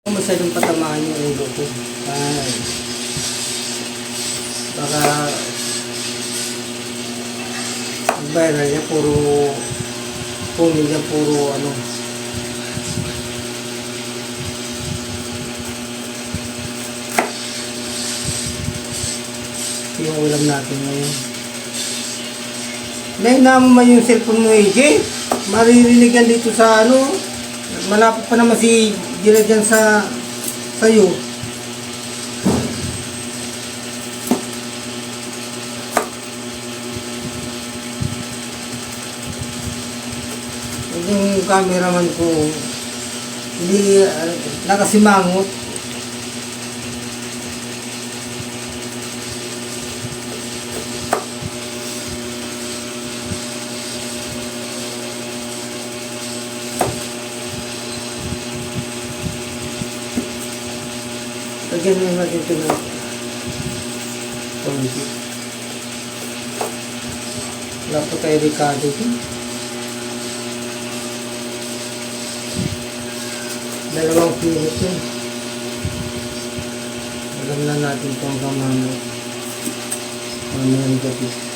Masyadong patamaan yung ulo ko. Ay. Baka viral niya, puro ano. Yung ulam natin ngayon. Nainama yung cellphone mo, AJ. Maririnig yan dito sa ano. Malapit pa naman si Gila dyan sa'yo. Yung cameraman ko, hindi nakasimangot. Lagyan mo natin ito na konti. Wala po tayo Ricardo ito. Dalawang pilit yun. Alam na natin kung kamano. Ano yung gabi.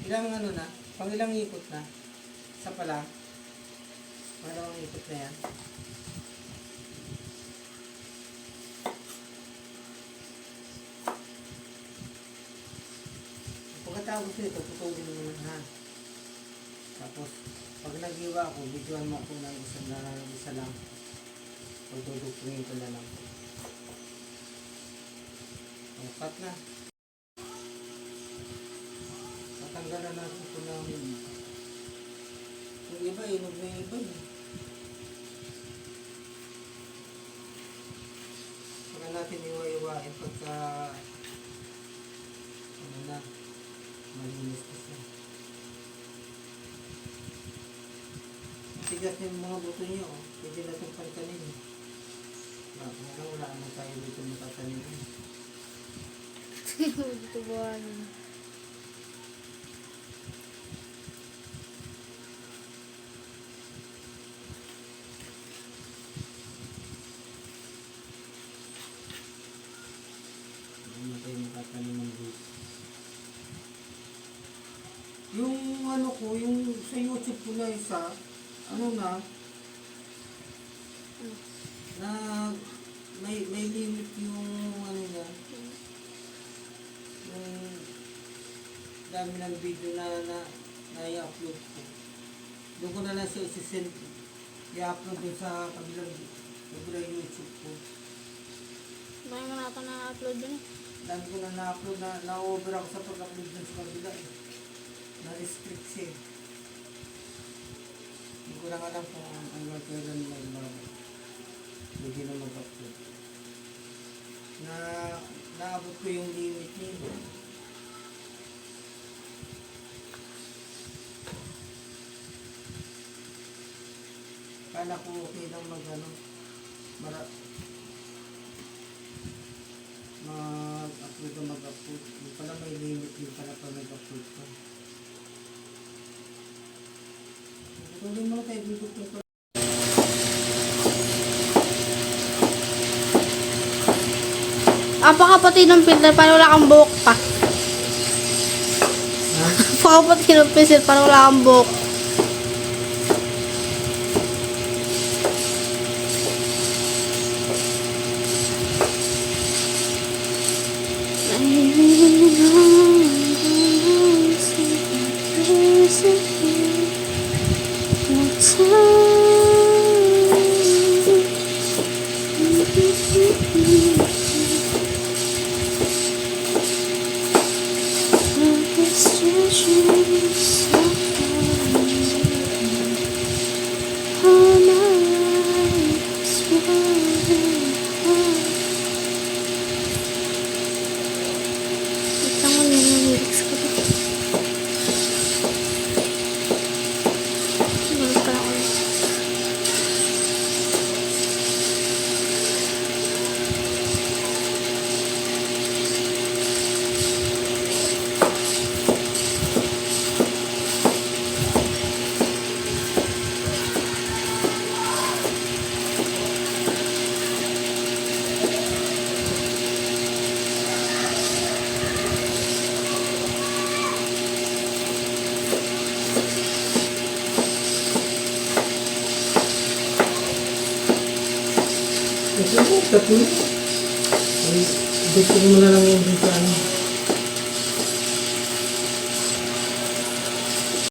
Ilang ano na? Pang ilang ikot na? Isa pa lang? Dalawang ikot na yan. Pagkatapos nito, putulin mo na ha. Tapos, pag nag-iwa ako, videoan mo ako ng isa lang. Pagdudugtungin ko na lang. Cut na. Tanggalan natin ito namin. Yung iba, inog na yung iba. Saka natin iwa-iwain pagka ano na, malinis na siya. Sigat yung mga buto niyo, pwede na itong pantanin. Wala naman tayo dito matatanin. Dito buwan. Yung ano ko, yung sa YouTube ko na isa, ano na may limit yung ano niya, yung dami ng video na i-upload ko. Doon ko na lang siya i-send, i-upload din sa kabilang YouTube ko. Dami mo na ito na-upload dun eh. Dami ko na na-upload, na-over ako sa pag-upload dun sa kabila eh. Na-restrict siya. Hindi ko lang alam kung ano kailan hindi na mag-upload. Naabot ko yung limit niya. Kala ko okay lang mag-upload. Yung pala may limit yung pala pag nag-upload ko. Tuloy mo tayo dito ko. Apakapati ng filter para wala kang buhok pa. Ha? Apakapati ng filter para wala kang buhok. Time Tama yun yung lyrics ko. Ganun pala ako. Ito mo, tatlo. Ay, gusto mo na lang yung dito ano.